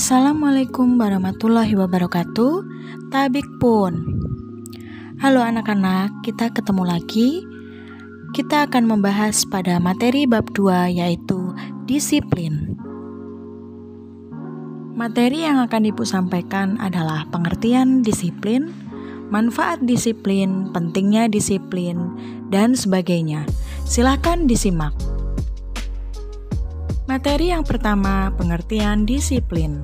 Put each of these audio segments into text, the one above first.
Assalamualaikum warahmatullahi wabarakatuh. Tabik pun. Halo anak-anak, kita ketemu lagi. Kita akan membahas pada materi bab 2 yaitu disiplin. Materi yang akan Ibu sampaikan adalah pengertian disiplin, manfaat disiplin, pentingnya disiplin, dan sebagainya. Silakan disimak. Materi yang pertama, pengertian disiplin.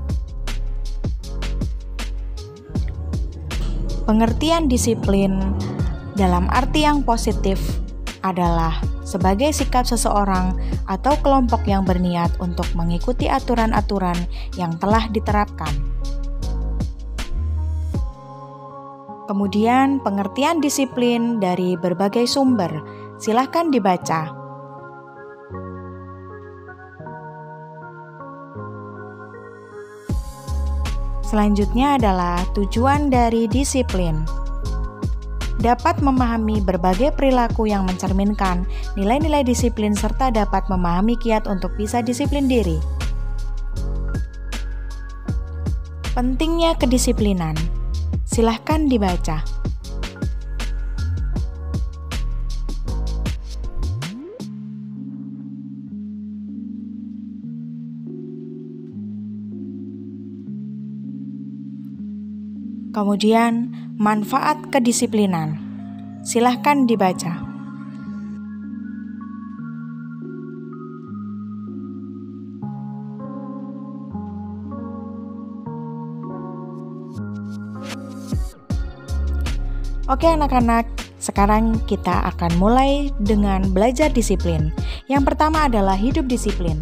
Pengertian disiplin dalam arti yang positif adalah sebagai sikap seseorang atau kelompok yang berniat untuk mengikuti aturan-aturan yang telah diterapkan. Kemudian pengertian disiplin dari berbagai sumber, silakan dibaca. Selanjutnya adalah tujuan dari disiplin. Dapat memahami berbagai perilaku yang mencerminkan nilai-nilai disiplin serta dapat memahami kiat untuk bisa disiplin diri. Pentingnya kedisiplinan. Silahkan dibaca. Kemudian, manfaat kedisiplinan. Silahkan dibaca. Oke anak-anak, sekarang kita akan mulai dengan belajar disiplin. Yang pertama adalah hidup disiplin.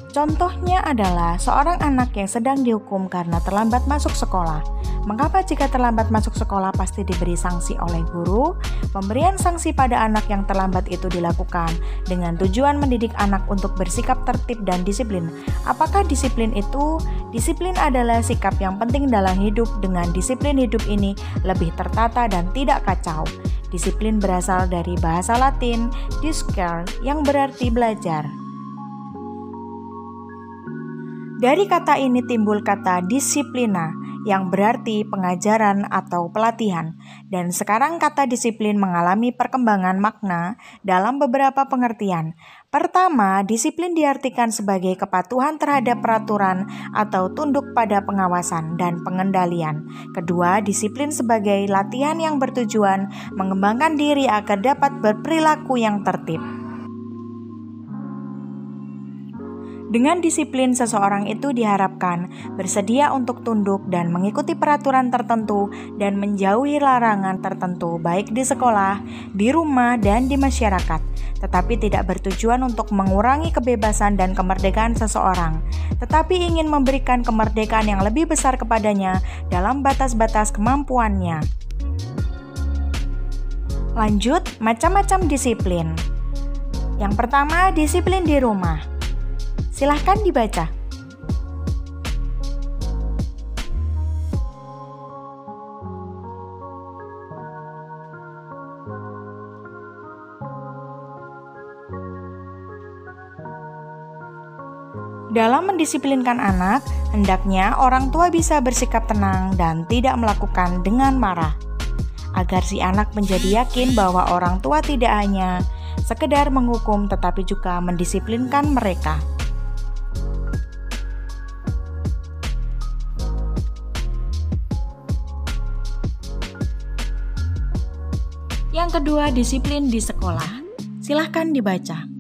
Contohnya adalah seorang anak yang sedang dihukum karena terlambat masuk sekolah. Mengapa jika terlambat masuk sekolah pasti diberi sanksi oleh guru? Pemberian sanksi pada anak yang terlambat itu dilakukan dengan tujuan mendidik anak untuk bersikap tertib dan disiplin. Apakah disiplin itu? Disiplin adalah sikap yang penting dalam hidup. Dengan disiplin hidup ini lebih tertata dan tidak kacau. Disiplin berasal dari bahasa Latin discere yang berarti belajar. Dari kata ini timbul kata disiplina yang berarti pengajaran atau pelatihan. Dan sekarang kata disiplin mengalami perkembangan makna dalam beberapa pengertian. Pertama, disiplin diartikan sebagai kepatuhan terhadap peraturan atau tunduk pada pengawasan dan pengendalian. Kedua, disiplin sebagai latihan yang bertujuan mengembangkan diri agar dapat berperilaku yang tertib. Dengan disiplin, seseorang itu diharapkan bersedia untuk tunduk dan mengikuti peraturan tertentu dan menjauhi larangan tertentu baik di sekolah, di rumah, dan di masyarakat, tetapi tidak bertujuan untuk mengurangi kebebasan dan kemerdekaan seseorang, tetapi ingin memberikan kemerdekaan yang lebih besar kepadanya dalam batas-batas kemampuannya. Lanjut, macam-macam disiplin. Yang pertama, disiplin di rumah. Silahkan dibaca. Dalam mendisiplinkan anak, hendaknya orang tua bisa bersikap tenang dan tidak melakukan dengan marah, agar si anak menjadi yakin bahwa orang tua tidak hanya sekedar menghukum tetapi juga mendisiplinkan mereka. Yang kedua, disiplin di sekolah. Silahkan dibaca.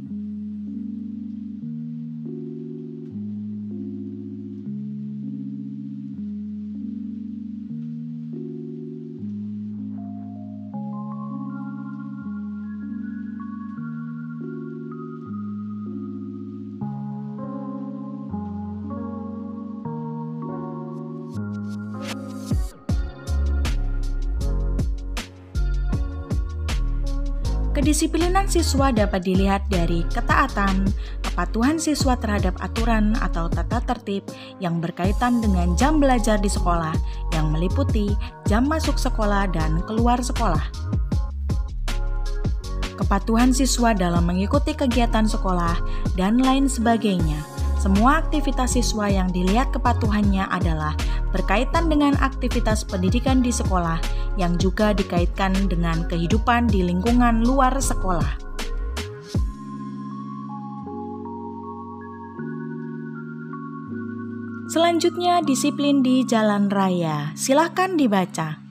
Kedisiplinan siswa dapat dilihat dari ketaatan, kepatuhan siswa terhadap aturan atau tata tertib yang berkaitan dengan jam belajar di sekolah yang meliputi jam masuk sekolah dan keluar sekolah. Kepatuhan siswa dalam mengikuti kegiatan sekolah dan lain sebagainya. Semua aktivitas siswa yang dilihat kepatuhannya adalah berkaitan dengan aktivitas pendidikan di sekolah yang juga dikaitkan dengan kehidupan di lingkungan luar sekolah. Selanjutnya, disiplin di jalan raya. Silakan dibaca.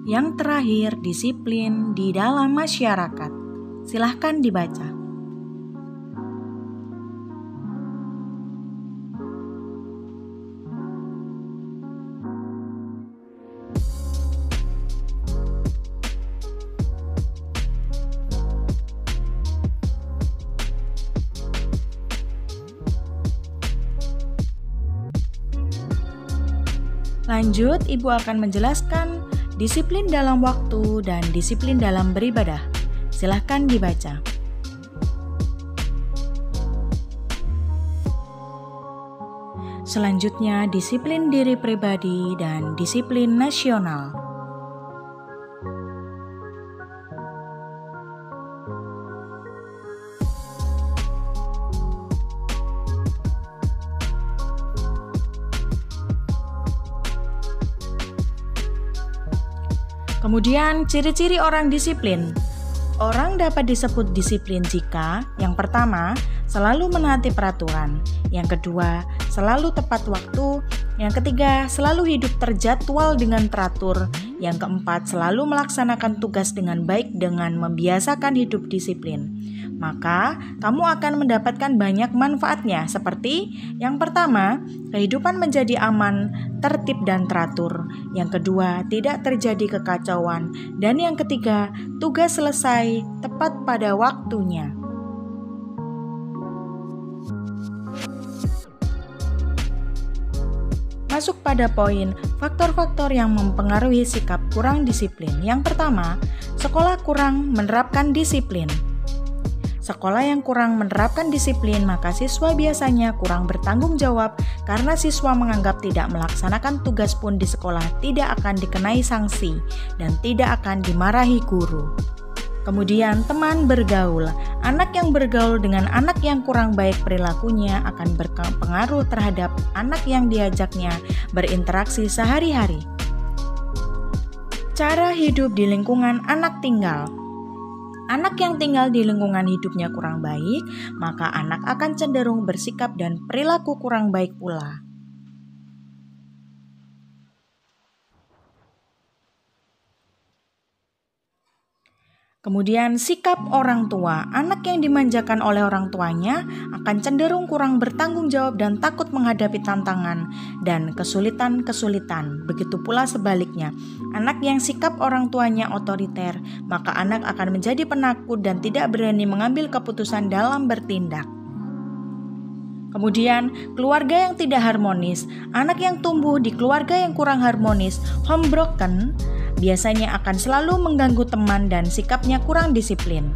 Yang terakhir, disiplin di dalam masyarakat. Silahkan dibaca. Lanjut, Ibu akan menjelaskan disiplin dalam waktu dan disiplin dalam beribadah. Silahkan dibaca. Selanjutnya, disiplin diri pribadi dan disiplin nasional. Kemudian, ciri-ciri orang disiplin. Orang dapat disebut disiplin jika yang pertama, selalu menaati peraturan. Yang kedua, selalu tepat waktu. Yang ketiga, selalu hidup terjadwal dengan teratur. Yang keempat, selalu melaksanakan tugas dengan baik dengan membiasakan hidup disiplin. Maka, kamu akan mendapatkan banyak manfaatnya seperti yang pertama, kehidupan menjadi aman, tertib dan teratur. Yang kedua, tidak terjadi kekacauan. Dan yang ketiga, tugas selesai tepat pada waktunya. Masuk pada poin faktor-faktor yang mempengaruhi sikap kurang disiplin. Yang pertama, sekolah kurang menerapkan disiplin. Sekolah yang kurang menerapkan disiplin, maka siswa biasanya kurang bertanggung jawab karena siswa menganggap tidak melaksanakan tugas pun di sekolah tidak akan dikenai sanksi dan tidak akan dimarahi guru. Kemudian teman bergaul. Anak yang bergaul dengan anak yang kurang baik perilakunya akan berpengaruh terhadap anak yang diajaknya berinteraksi sehari-hari. Cara hidup di lingkungan anak tinggal. Anak yang tinggal di lingkungan hidupnya kurang baik, maka anak akan cenderung bersikap dan perilaku kurang baik pula. Kemudian sikap orang tua. Anak yang dimanjakan oleh orang tuanya akan cenderung kurang bertanggung jawab dan takut menghadapi tantangan dan kesulitan-kesulitan. Begitu pula sebaliknya. Anak yang sikap orang tuanya otoriter, maka anak akan menjadi penakut dan tidak berani mengambil keputusan dalam bertindak. Kemudian, keluarga yang tidak harmonis. Anak yang tumbuh di keluarga yang kurang harmonis, home broken, biasanya akan selalu mengganggu teman dan sikapnya kurang disiplin.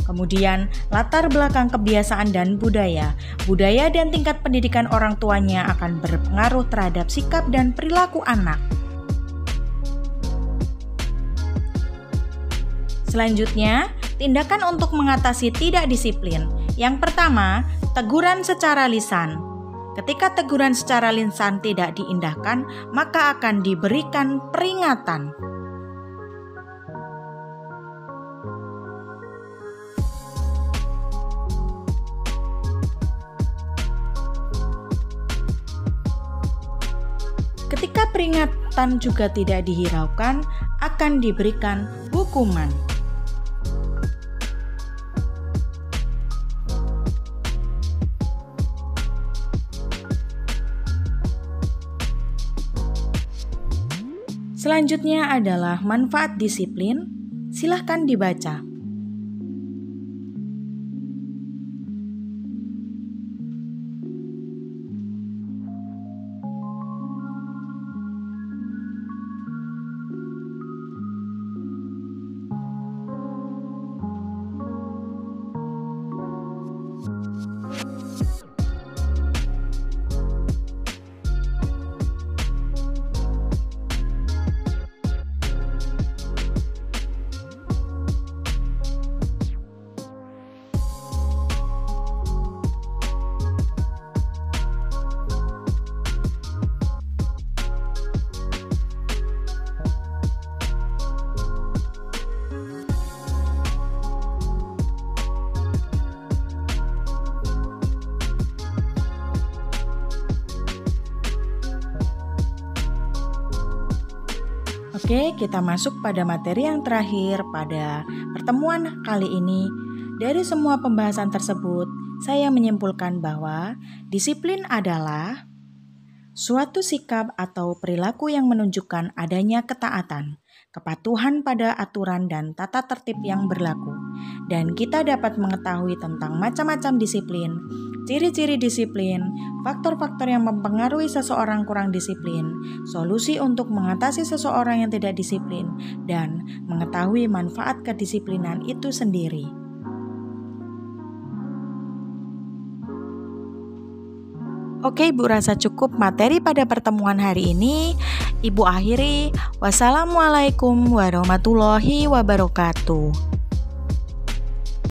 Kemudian, latar belakang kebiasaan dan budaya. Budaya dan tingkat pendidikan orang tuanya akan berpengaruh terhadap sikap dan perilaku anak. Selanjutnya, tindakan untuk mengatasi tidak disiplin. Yang pertama, teguran secara lisan. Ketika teguran secara lisan tidak diindahkan, maka akan diberikan peringatan. Ketika peringatan juga tidak dihiraukan, akan diberikan hukuman. Selanjutnya adalah manfaat disiplin. Silahkan dibaca. Oke, kita masuk pada materi yang terakhir pada pertemuan kali ini. Dari semua pembahasan tersebut, saya menyimpulkan bahwa disiplin adalah suatu sikap atau perilaku yang menunjukkan adanya ketaatan, kepatuhan pada aturan dan tata tertib yang berlaku. Dan kita dapat mengetahui tentang macam-macam disiplin, ciri-ciri disiplin, faktor-faktor yang mempengaruhi seseorang kurang disiplin, solusi untuk mengatasi seseorang yang tidak disiplin, dan mengetahui manfaat kedisiplinan itu sendiri. Oke, Ibu rasa cukup materi pada pertemuan hari ini. Ibu akhiri, wassalamualaikum warahmatullahi wabarakatuh.